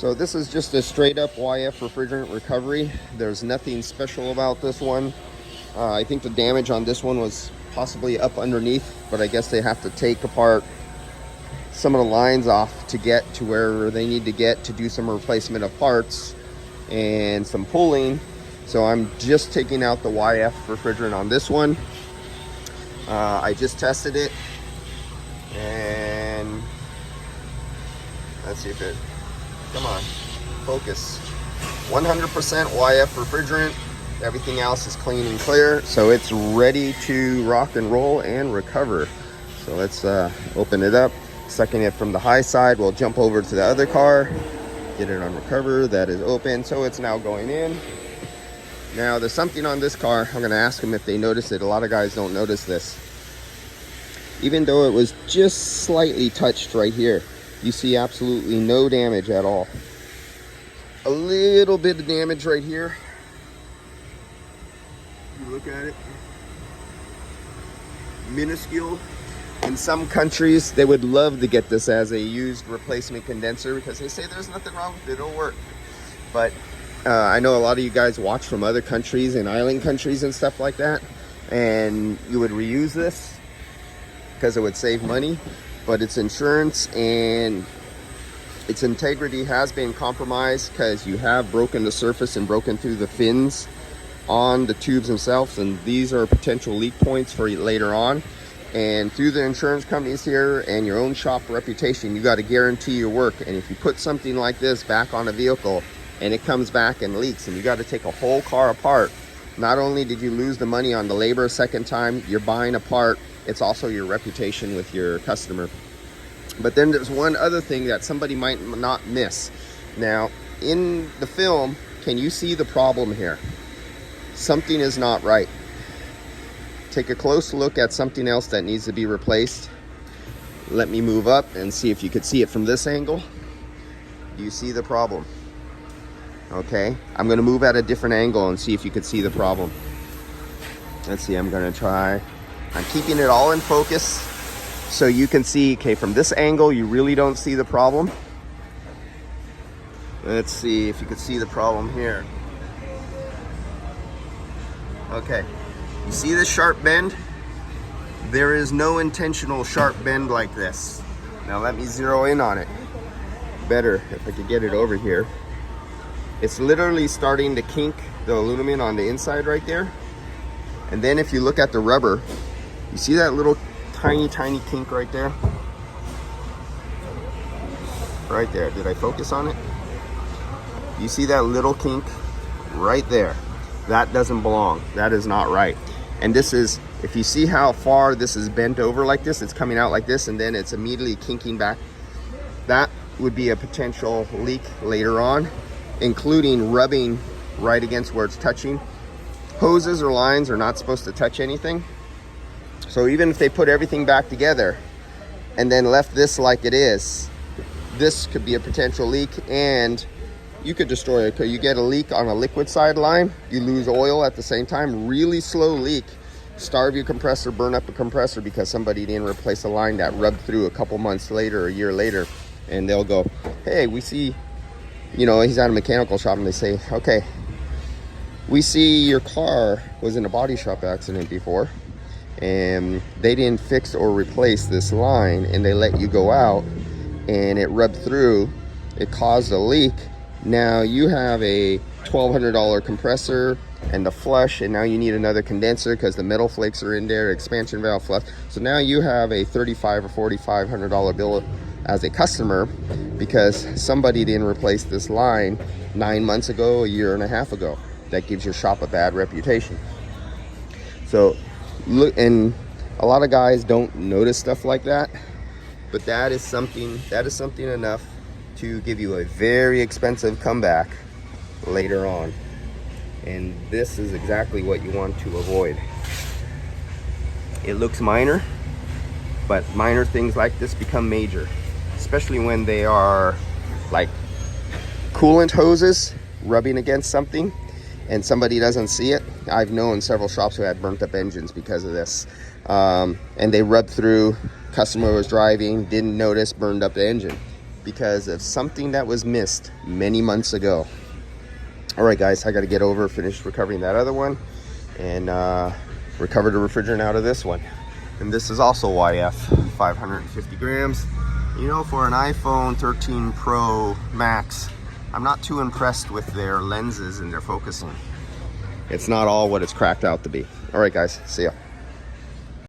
So this is just a straight up YF refrigerant recovery. There's nothing special about this one. I think the damage on this one was possibly up underneath, but I guess they have to take apart some of the lines off to get to where they need to get to do some replacement of parts and some pulling. So I'm just taking out the YF refrigerant on this one. I just tested it, and let's see if it, come on, focus. 100% YF refrigerant. Everything else is clean and clear, so it's ready to rock and roll and recover. So let's open it up. Sucking it from the high side, we'll jump over to the other car, get it on recover. That is open, so it's now going in. Now there's something on this car. I'm gonna ask them if they notice it. A lot of guys don't notice this. Even though it was just slightly touched right here, you see absolutely no damage at all. A little bit of damage right here. You look at it, minuscule. In some countries, they would love to get this as a used replacement condenser because they say there's nothing wrong with it, it'll work. But I know a lot of you guys watch from other countries and island countries and stuff like that, and you would reuse this because it would save money, but its insurance and its integrity has been compromised because you have broken the surface and broken through the fins on the tubes themselves, and these are potential leak points for later on. And through the insurance companies here and your own shop reputation, you got to guarantee your work. And if you put something like this back on a vehicle and it comes back and leaks and you got to take a whole car apart, not only did you lose the money on the labor a second time, you're buying a part, it's also your reputation with your customer. But then there's one other thing that somebody might not miss. Now, in the film, can you see the problem here? Something is not right. Take a close look at something else that needs to be replaced. Let me move up and see if you could see it from this angle. Do you see the problem? Okay, I'm gonna move at a different angle and see if you could see the problem. Let's see, I'm gonna try. I'm keeping it all in focus so you can see, okay, from this angle, you really don't see the problem. Let's see if you could see the problem here. Okay. You see this sharp bend? There is no intentional sharp bend like this. Now let me zero in on it. Better if I could get it over here. It's literally starting to kink the aluminum on the inside right there. And then if you look at the rubber, you see that little tiny kink right there? Right there. Did I focus on it? You see that little kink right there? That doesn't belong. That is not right. And this is, if you see how far this is bent over like this, it's coming out like this, and then it's immediately kinking back. That would be a potential leak later on, including rubbing right against where it's touching. Hoses or lines are not supposed to touch anything. So even if they put everything back together and then left this like it is, this could be a potential leak, and you could destroy it. You get a leak on a liquid side line, you lose oil at the same time, really slow leak, starve your compressor, burn up a compressor because somebody didn't replace a line that rubbed through a couple months later or a year later. And they'll go, hey, we see, you know, he's at a mechanical shop, and they say, okay, we see your car was in a body shop accident before and they didn't fix or replace this line, and they let you go out and it rubbed through, it caused a leak. Now you have a $1,200 compressor and the flush, and now you need another condenser because the metal flakes are in there, expansion valve flush. So now you have a $3,500 or $4,500 bill as a customer because somebody didn't replace this line 9 months ago, a year and a half ago. That gives your shop a bad reputation. So look, and a lot of guys don't notice stuff like that, but that is something enough to give you a very expensive comeback later on. And this is exactly what you want to avoid. It looks minor, but minor things like this become major, especially when they are like coolant hoses rubbing against something and somebody doesn't see it. I've known several shops who had burnt up engines because of this. And they rubbed through, customer was driving, didn't notice, burned up the engine. because of something that was missed many months ago. All right, guys, I got to get over, finish recovering that other one, and recover the refrigerant out of this one. And this is also YF, 550 grams. You know, for an iPhone 13 Pro Max, I'm not too impressed with their lenses and their focusing. It's not all what it's cracked out to be. All right, guys, see ya.